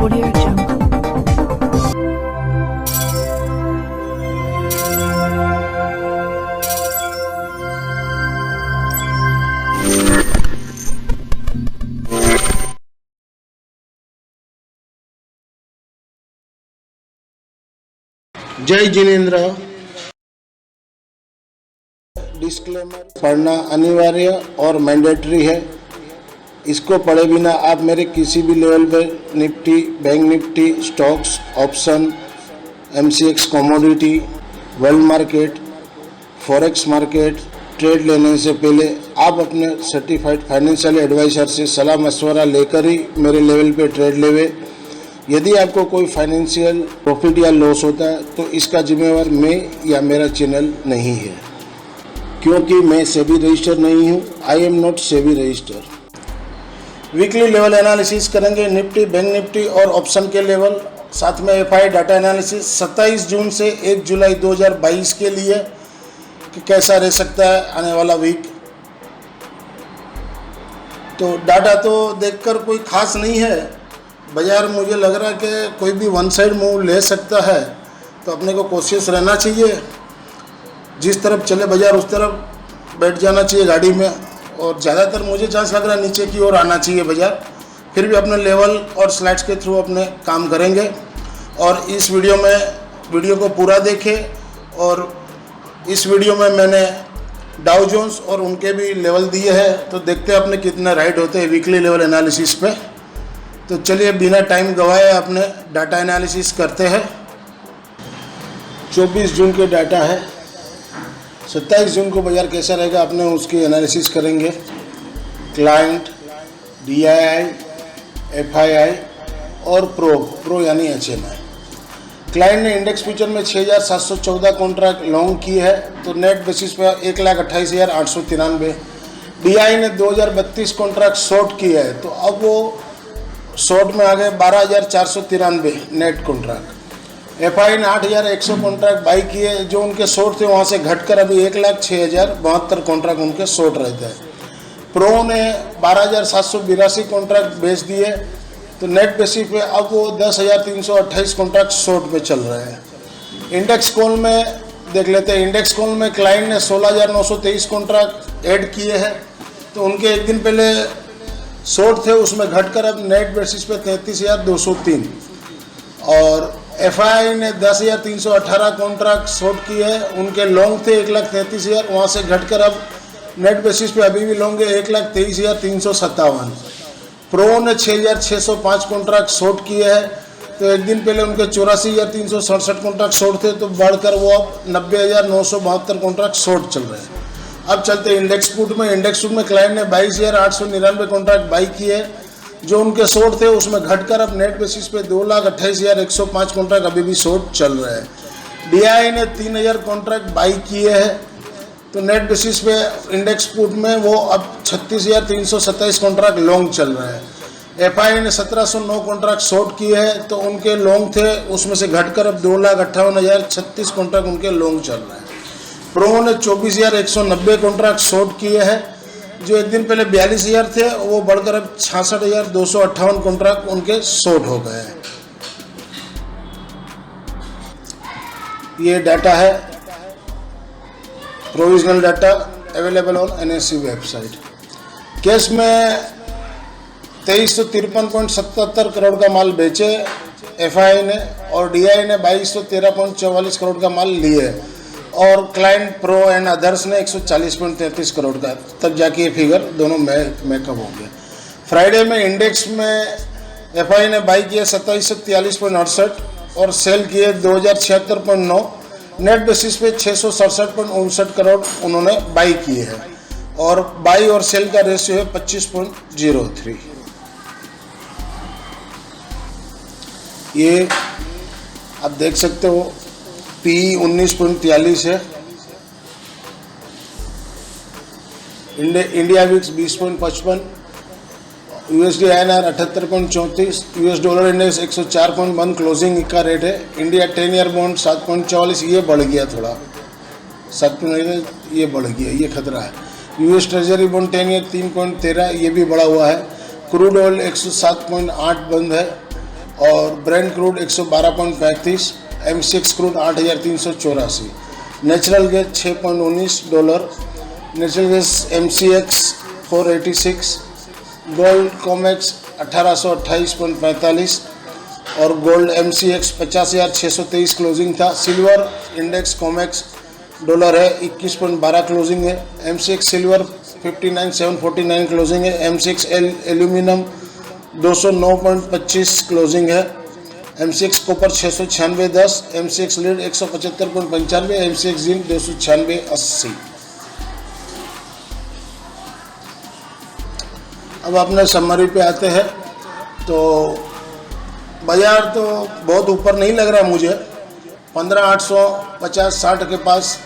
Audio Jungle. जय Jinendra. Disclaimer पढ़ना अनिवार्य और मैंडेटरी है। इसको पढ़े बिना आप मेरे किसी भी लेवल पर Nifty, bank Nifty, stocks, option, MCX commodity, world market, forex market trade लेने से पहले आप अपने सर्टिफाइड फाइनेंशियल एडवाइजर से सलाह मशवरा लेकर ही मेरे लेवल पे ट्रेड लेवे। यदि आपको कोई फाइनेंशियल प्रॉफिट या लॉस होता है तो इसका जिम्मेवार मैं या मेरा चैनल नहीं है, क्योंकि मैं सेबी रजिस्टर नहीं हूँ। I am not SEBI register. Weekly level analysis करेंगे निफ्टी, बैंक निफ्टी और ऑप्शन के लेवल, साथ में FI डाटा एनालिसिस 27 जून से 1 जुलाई 2022 के लिए कि कैसा रह सकता है आने वाला वीक। तो डाटा तो देखकर कोई खास नहीं है। बाजार मुझे लग रहा है कि कोई भी वन साइड मूव ले सकता है, तो अपने को कोशिश रहना चाहिए। जिस तरफ चले बाजार उस तरफ बैठ जाना चाहिए गाड़ी में, और ज़्यादातर मुझे चांस लग रहा है नीचे की ओर आना चाहिए बाजार। फिर भी अपने लेवल और स्लाइड्स के थ्रू अपने काम करेंगे। और इस वीडियो को पूरा देखें। और इस वीडियो में मैंने डाउ जोन्स और उनके भी लेवल दिए हैं, तो देखते हैं अपने कितने राइट होते हैं वीकली लेवल एनालिसिस पे। तो चलिए बिना टाइम गवाए अपने डाटा एनालिसिस करते हैं। 24 जून के डाटा है। 27 जून को बाजार कैसा रहेगा अपने उसकी एनालिसिस करेंगे। क्लाइंट, DII, FII और प्रो यानी HNI। क्लाइंट ने इंडेक्स फ्यूचर में 6714 कॉन्ट्रैक्ट लॉन्ग की है, तो नेट बेसिस पे 1,28,893। DII ने 2032 कॉन्ट्रैक्ट शॉर्ट की है, तो अब वो शॉर्ट में आ गए 12,493 नेट कॉन्ट्रैक्ट। FI ने 8,100 कॉन्ट्रैक्ट बाई किए, जो उनके शॉर्ट थे वहाँ से घटकर अभी 1,06,072 कॉन्ट्रैक्ट उनके शॉर्ट रहते हैं। प्रो ने 12,782 कॉन्ट्रैक्ट बेच दिए, तो नेट बेसिस पे अब वो 10,328 कॉन्ट्रैक्ट शॉर्ट पे चल रहे हैं। इंडेक्स कॉल में देख लेते हैं। इंडेक्स कॉल में क्लाइंट ने 16,923 कॉन्ट्रैक्ट ऐड किए हैं, तो उनके एक दिन पहले शॉर्ट थे उसमें घटकर अब नेट बेसिस पे 33,203। और FI ने 10,318 कॉन्ट्रैक्ट शॉर्ट किए हैं, उनके लॉन्ग थे 1,33,000, वहाँ से घटकर अब नेट बेसिस पे अभी भी लॉन्ग है 1,23,357। प्रो ने 6,605 कॉन्ट्रैक्ट शॉर्ट किए हैं, तो एक दिन पहले उनके 84,367 कॉन्ट्रैक्ट शॉर्ट थे, तो बढ़कर वो अब 90,972 कॉन्ट्रैक्ट शॉर्ट चल रहे हैं। अब चलते इंडेक्स पुट में। इंडेक्स पुट में क्लाइंट ने 22,899 कॉन्ट्रैक्ट बाई किए, जो उनके शॉर्ट थे उसमें घटकर अब नेट बेसिस पे 2,28,105 कॉन्ट्रैक्ट अभी भी शॉर्ट चल रहे हैं। DII ने 3,000 कॉन्ट्रैक्ट बाई किए हैं, तो नेट बेसिस पे इंडेक्स पुट में वो अब 36,327 कॉन्ट्रैक्ट लॉन्ग चल रहे हैं। FI ने 1,709 कॉन्ट्रैक्ट शॉर्ट किए हैं, तो उनके लॉन्ग थे उसमें से घटकर अब 2,58,036 कॉन्ट्रैक्ट उनके लॉन्ग चल रहे हैं। प्रो ने 24,190 कॉन्ट्रैक्ट शॉर्ट किए हैं, जो एक दिन पहले 42,000 थे, वो बढ़कर अब 66,258 कॉन्ट्रैक्ट उनके शॉर्ट हो गए हैं। ये डाटा है, provisional data available on NSE website. Cash में 2353.77 करोड़ का माल बेचे FI ने, और DII ने 2213.44 करोड़ का माल लिए, और क्लाइंट, प्रो एंड अदर्स ने 140.33 करोड़ का, तब जाके ये फिगर दोनों मेकअप हो गया। फ्राइडे में इंडेक्स में FI ने बाई किए 2743.68 और सेल किए 2076.9। नेट बेसिस पे 667.59 करोड़ उन्होंने बाई किए हैं, और बाई और सेल का रेशियो है 25.03। ये आप देख सकते हो, PE 19.43 है। India VIX 20.55, USD INR 78.34, $US index 104.1 closing का रेट है। इंडिया 10 ईयर बॉन्ड 7.44, ये बढ़ गया थोड़ा, 7.9 ये बढ़ गया, ये खतरा है। US ट्रेजरी बॉन्ड 10 ईयर 3.13, ये भी बढ़ा हुआ है। क्रूड ऑयल 107.8 बंद है। और Brent crude 112.35, MCX crude 8,384, natural gas $6.19, natural gas MCX 486, gold COMEX 1828.45 और गोल्ड MCX 50,623 क्लोजिंग था। सिल्वर इंडेक्स कॉमेक्स डॉलर है 21.12 क्लोजिंग है। MCX सिल्वर 59,749 क्लोजिंग है। MCX एल्यूमिनियम 209.25 क्लोजिंग है। MCX copper 696.10, MCX lead 175.95, MCX zinc 296.80। अब अपने summary पे आते हैं। तो बाजार तो बहुत ऊपर नहीं लग रहा मुझे, 15,850-60 के पास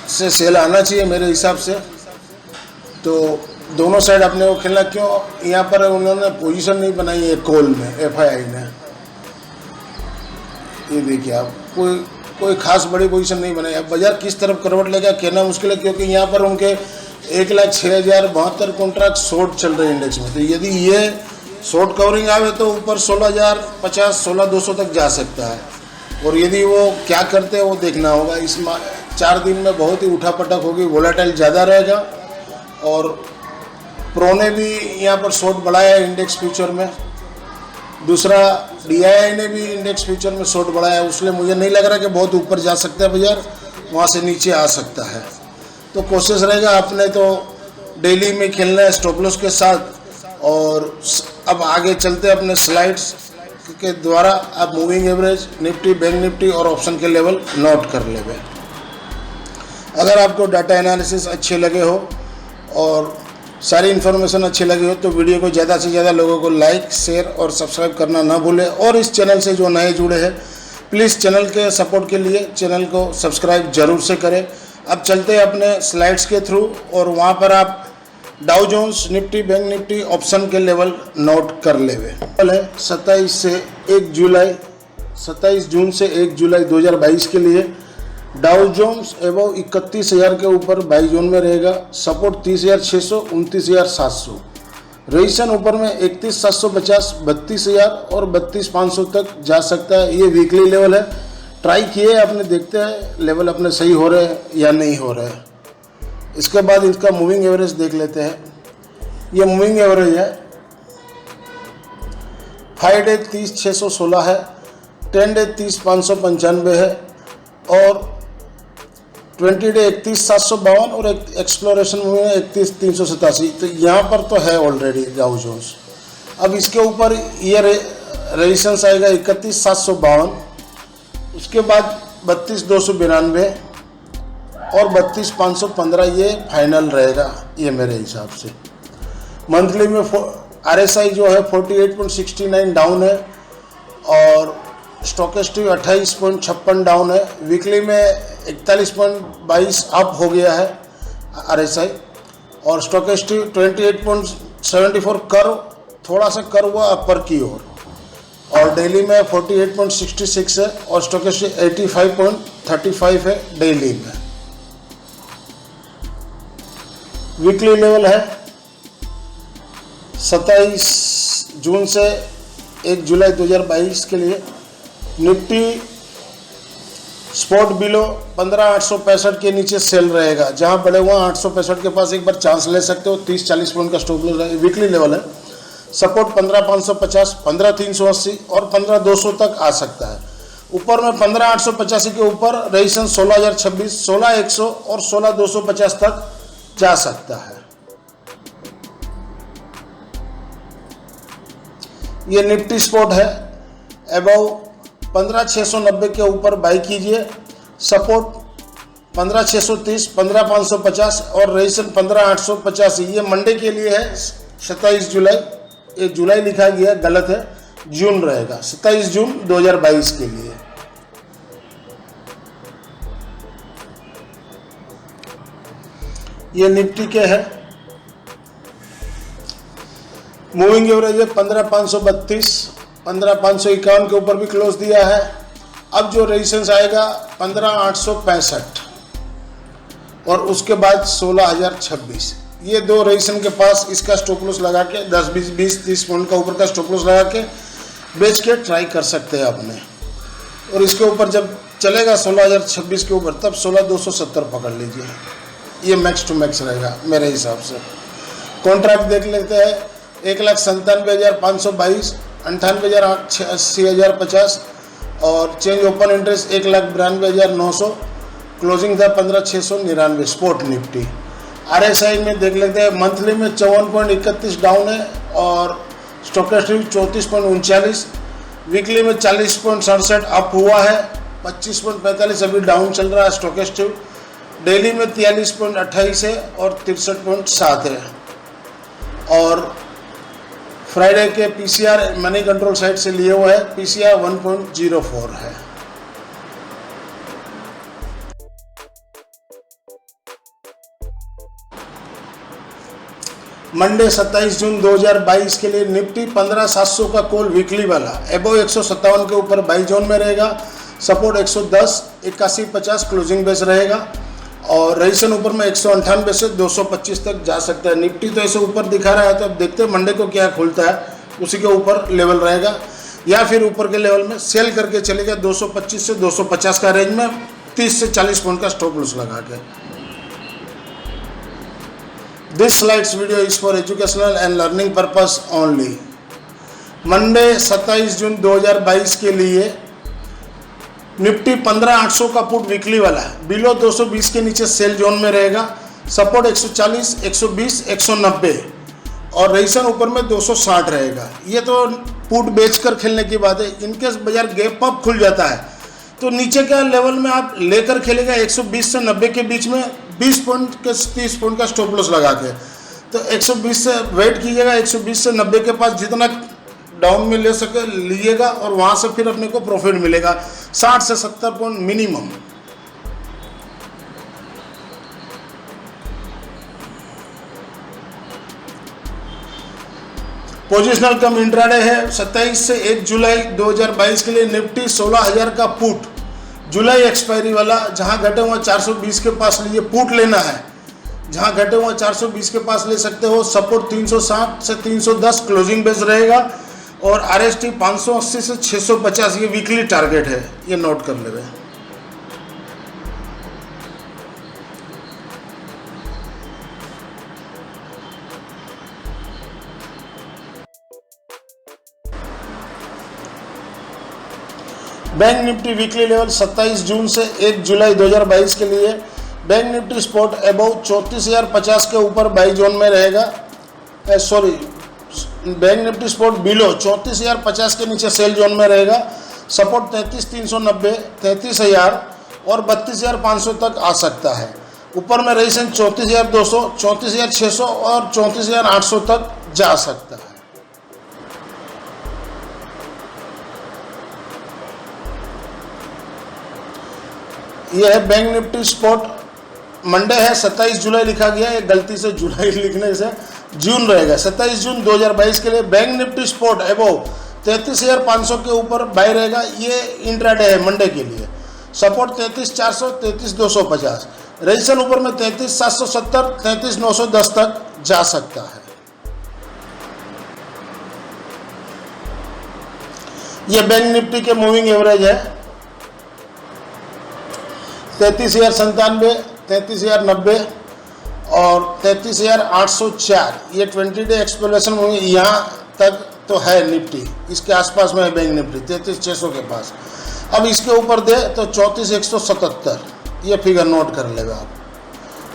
से सेल आना चाहिए मेरे हिसाब से। तो दोनों साइड अपने को खेलना, क्यों यहाँ पर उन्होंने पोजीशन नहीं बनाई है कॉल में, FII ने। ये देखिए आप, कोई खास बड़ी पोजीशन नहीं बनाई। अब बाजार किस तरफ करवट लेगा कहना मुश्किल है, क्योंकि यहाँ पर उनके 1,06,072 कॉन्ट्रैक्ट शॉर्ट चल रहे हैं इंडेक्स में। तो यदि ये शॉर्ट कवरिंग आवे तो ऊपर 16,050, 16,200 तक जा सकता है। और यदि वो क्या करते हैं वो देखना होगा। इस 4 दिन में बहुत ही उठापटक होगी, वोलेटाइल ज़्यादा रहेगा। और प्रो ने भी यहाँ पर शॉर्ट बढ़ाया है इंडेक्स फ्यूचर में। दूसरा DII ने भी इंडेक्स फ्यूचर में शॉर्ट बढ़ाया है, इसलिए मुझे नहीं लग रहा कि बहुत ऊपर जा सकता है बाजार, वहाँ से नीचे आ सकता है। तो कोशिश रहेगा आपने तो डेली में खेलना है स्टॉप लॉस के साथ। और अब आगे चलते अपने स्लाइड्स के द्वारा आप moving average, Nifty, bank Nifty और ऑप्शन के लेवल नोट कर लेंगे। अगर आपको डाटा एनालिसिस अच्छे लगे हो और सारी इन्फॉर्मेशन अच्छी लगी हो तो वीडियो को ज़्यादा से ज़्यादा लोगों को लाइक, शेयर और सब्सक्राइब करना ना भूलें। और इस चैनल से जो नए जुड़े हैं प्लीज़ चैनल के सपोर्ट के लिए चैनल को सब्सक्राइब जरूर से करें। अब चलते हैं अपने स्लाइड्स के थ्रू और वहाँ पर आप Dow Jones, Nifty, bank Nifty, option के लेवल नोट कर लेवे। 27 जून से 1 जुलाई 2022 के लिए डाउ जोन्स एवं 31,000 के ऊपर बाई जोन में रहेगा। सपोर्ट 30,600, 29,700। रेजिस्टेंस ऊपर में 31,750, 32,000 और 32,500 तक जा सकता है। ये वीकली लेवल है, ट्राई किए अपने, देखते हैं लेवल अपने सही हो रहे हैं या नहीं हो रहे हैं। इसके बाद इसका मूविंग एवरेज देख लेते हैं। ये मूविंग एवरेज है, 5 डे 30,616 है, 10 डे 30,595 है और 20 डे 31,752 और एक एक्सप्लोरेशन मूविंग है 31,387। तो यहाँ पर तो है ऑलरेडी डाउ जोन्स। अब इसके ऊपर ये रेजिस्टेंस आएगा 31,752, उसके बाद 32,292 और 32,515 ये फाइनल रहेगा ये मेरे हिसाब से। मंथली में RSI जो है 48.69 डाउन है और स्टोकेस्टिक 28.56 डाउन है। वीकली में 41.22 अप हो गया है RSI और स्टोकेस्टिक 28.74 कर्व, थोड़ा सा कर्व हुआ अपर की ओर। और डेली में 48.66 है और स्टोकेस्टिक 85.35 है डेली में। वीकली लेवल है 27 जून से 1 जुलाई 2022 के लिए। निफ्टी स्पॉट बिलो 15,865 के नीचे सेल रहेगा, जहां बड़े हुआ 865 के पास एक बार चांस ले सकते हो। 30-40 पॉइंट का स्टॉप लॉस है। वीकली लेवल है, सपोर्ट 15,550, 15,380 और 15,200 तक आ सकता है। ऊपर में 15,885 के ऊपर रेजिस्टेंस 16,026, 16,100 और 16,250 तक जा सकता है। ये निफ्टी स्पॉट है, अबव 15,690 के ऊपर बाई कीजिए। सपोर्ट 15,630, 15,550 और रेजिस्टेंस 15,885। ये मंडे के लिए है 27 जुलाई। ये जुलाई लिखा गया गलत है, जून रहेगा, 27 जून 2022 के लिए। ये निफ्टी के है, मूविंग एवरेज है 15,532, 15,551 के ऊपर भी क्लोज दिया है। अब जो रेजिस्टेंस आएगा 15,865 और उसके बाद 16,026। ये दो रेजिस्टेंस के पास इसका स्टॉप लॉस लगा के 10, 20, 30 पॉइंट का ऊपर का स्टॉप लॉस लगा के बेच के ट्राई कर सकते हैं आपने। और इसके ऊपर जब चलेगा 16,026 के ऊपर, तब 16,270 पकड़ लीजिए, ये मैक्स टू मैक्स रहेगा मेरे हिसाब से। कॉन्ट्रैक्ट देख लेते हैं, 1,97,522, 98,80,050 और चेंज ओपन इंटरेस्ट 1,92,900, क्लोजिंग था 15,699 स्पोर्ट निफ्टी। RSI में देख लेते हैं, मंथली में 54.31 डाउन है और स्टोकेस्टिक 34.39, वीकली में 40.67 अप हुआ है, 25.45 अभी डाउन चल रहा है स्टोकेस्टिक, डेली में 43.28 है और 63.7 है। और फ्राइडे के PCR मनी कंट्रोल साइट से लिए हुआ है, PCR 1.04 है। मंडे 27 जून 2022 के लिए निफ्टी 15,700 का कॉल वीकली वाला एबो 157 के ऊपर बाई जोन में रहेगा, सपोर्ट 110, 81.50 क्लोजिंग बेस रहेगा और रजिस्ट्रेशन ऊपर में 198 से 225 तक जा सकता है। निफ्टी तो ऐसे ऊपर दिखा रहा है, तो अब देखते हैं मंडे को क्या खुलता है, उसी के ऊपर लेवल रहेगा या फिर ऊपर के लेवल में सेल करके चलेगा 225 से 250 का रेंज में 30 से 40 पॉइंट का स्टॉप लॉस लगा के। This slides video is for educational and learning purpose only. Monday 27 जून 2022 के लिए निफ्टी 15,800 का पुट वीकली वाला है, बिलो 220 के नीचे सेल जोन में रहेगा, सपोर्ट 140, 120, 190 और रजिस्ट्रेशन ऊपर में 260 रहेगा। ये तो पुट बेचकर खेलने की बात है। इनकेस बाजार गैप अप खुल जाता है तो नीचे का लेवल में आप लेकर खेलेगा 120 से 90 के बीच में 20 पॉइंट के 30 पॉइंट का स्टॉप लॉस लगा के, तो 120 से वेट कीजिएगा, 120 से 90 के पास जितना डाउन में ले सके लीजिएगा और वहाँ से फिर अपने को प्रॉफिट मिलेगा 60 से 70 पॉइंट मिनिमम। पोजिशनल कम इंट्राडे है 27 से 1 जुलाई 2022 के लिए निफ्टी 16,000 का पुट जुलाई एक्सपायरी वाला, जहां घटे हुआ 420 के पास लीजिए, पुट लेना है, जहां घटे हुआ 420 के पास ले सकते हो, सपोर्ट 360 से 310 क्लोजिंग बेस रहेगा और RST 580 से 650 ये वीकली टारगेट है, ये नोट कर लेवे। बैंक निफ्टी वीकली लेवल 27 जून से 1 जुलाई 2022 के लिए बैंक निफ्टी स्पॉट अबव 34,050 के ऊपर बाई जोन में रहेगा, बैंक निफ्टी स्पॉट बिलो 34,050 के नीचे सेल जोन में रहेगा, सपोर्ट 33,390, 33,000 और 32,500 तक आ सकता है। ऊपर में रजिस्ट्रेशन 34,200, 34,600 और 34,800 तक जा सकता है। यह है बैंक निफ्टी स्पॉट। मंडे है 27 जुलाई लिखा गया है, गलती से जुलाई लिखने से जून रहेगा। 27 जून 2022 के लिए बैंक निफ्टी स्पॉट अबव 33,500 के ऊपर बाय रहेगा, ये इंट्राडे है मंडे के लिए, सपोर्ट 33,400, 33,250, रजिस्ट्रेशन ऊपर में 33,770, 33,910 तक जा सकता है। यह बैंक निफ्टी के मूविंग एवरेज है 33,097, 33,090 और 33,804, ये 20 डे एक्सप्लोरेशन मूविंग यहाँ तक तो है निफ्टी, इसके आसपास में है बैंक निफ्टी 33,600 के पास। अब इसके ऊपर दे तो 34,177, ये फिगर नोट कर लेगा आप,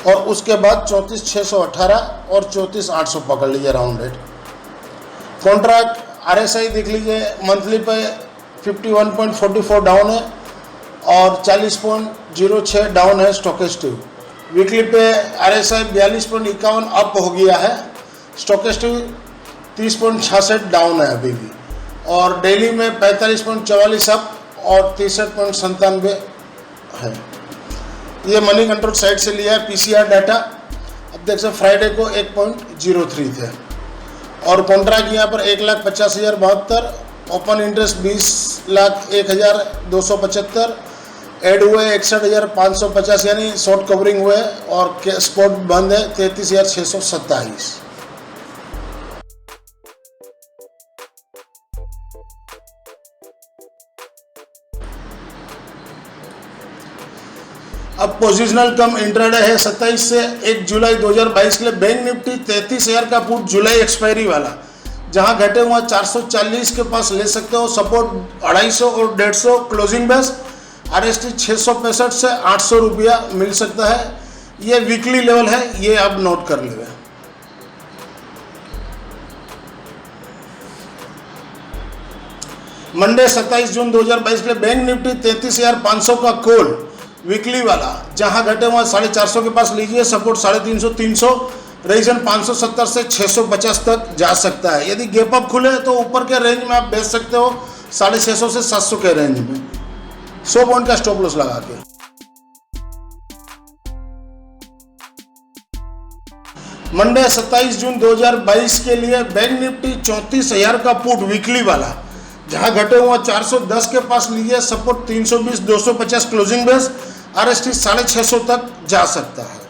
और उसके बाद 34,618 और 34,800 पकड़ लीजिए राउंड रेट। कॉन्ट्रैक्ट RSI देख लीजिए, मंथली पे 51.44 डाउन है और 40.06 डाउन है स्टोकेस्टिक। वीकली पे RSI 42.51 अप हो गया है, स्टोकेस्टिक 30.66 डाउन है अभी भी, और डेली में 45.44 अप और 63.97 है। ये मनी कंट्रोल साइट से लिया है PCR डाटा। अब देख सकते फ्राइडे को 1.03 थे और कॉन्ट्रैक्ट यहाँ पर 1,50,072, ओपन इंटरेस्ट 20,01,275, ऐड हुए 61,550 यानी शॉर्ट कवरिंग हुए और स्पॉट बंद है 33,627। अब पोजिशनल कम इंट्राडे है 27 से 1 जुलाई 2022 के लिए। बैंक निफ्टी 33,000 का पुट जुलाई एक्सपायरी वाला, जहां घटे हुआ 440 के पास ले सकते हो। सपोर्ट 250 और 150 क्लोजिंग बेस। RST 665 से 800 रुपया मिल सकता है। ये वीकली लेवल है, ये आप नोट कर लेंगे। मंडे 27 जून 2022 के लिए बैंक निफ्टी 33,500 का कॉल वीकली वाला, जहां घटे हुआ 450 के पास लीजिए। सपोर्ट 350 300, रीजन 570 से 650 तक जा सकता है। यदि गैप अप खुले तो ऊपर के रेंज में आप बेच सकते हो 650 से 700 के रेंज में 100 पॉइंट का स्टॉप लॉस लगा के। मंडे 27 जून 2022 के लिए बैंक निफ्टी 34,000 का पुट वीकली वाला, जहां घटे हुआ 410 के पास लीजिए। Support 320 250 closing base. RST 650 तक जा सकता है।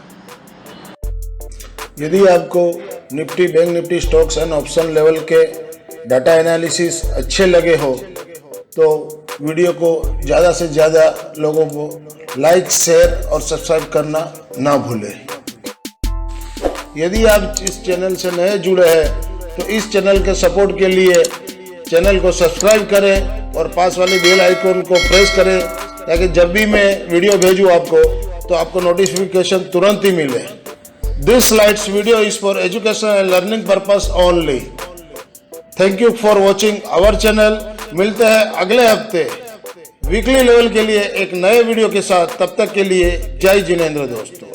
यदि आपको Nifty, bank Nifty, stocks and option level के डाटा एनालिसिस अच्छे लगे हो तो वीडियो को ज़्यादा से ज़्यादा लोगों को लाइक, शेयर और सब्सक्राइब करना ना भूलें। यदि आप इस चैनल से नए जुड़े हैं तो इस चैनल के सपोर्ट के लिए चैनल को सब्सक्राइब करें और पास वाले बेल आइकॉन को प्रेस करें, ताकि जब भी मैं वीडियो भेजूँ आपको तो आपको नोटिफिकेशन तुरंत ही मिले। This slides video is for education and learning purpose only. Thank you for watching our channel. मिलते हैं अगले हफ्ते वीकली लेवल के लिए एक नए वीडियो के साथ। तब तक के लिए जय जिनेंद्र दोस्तों।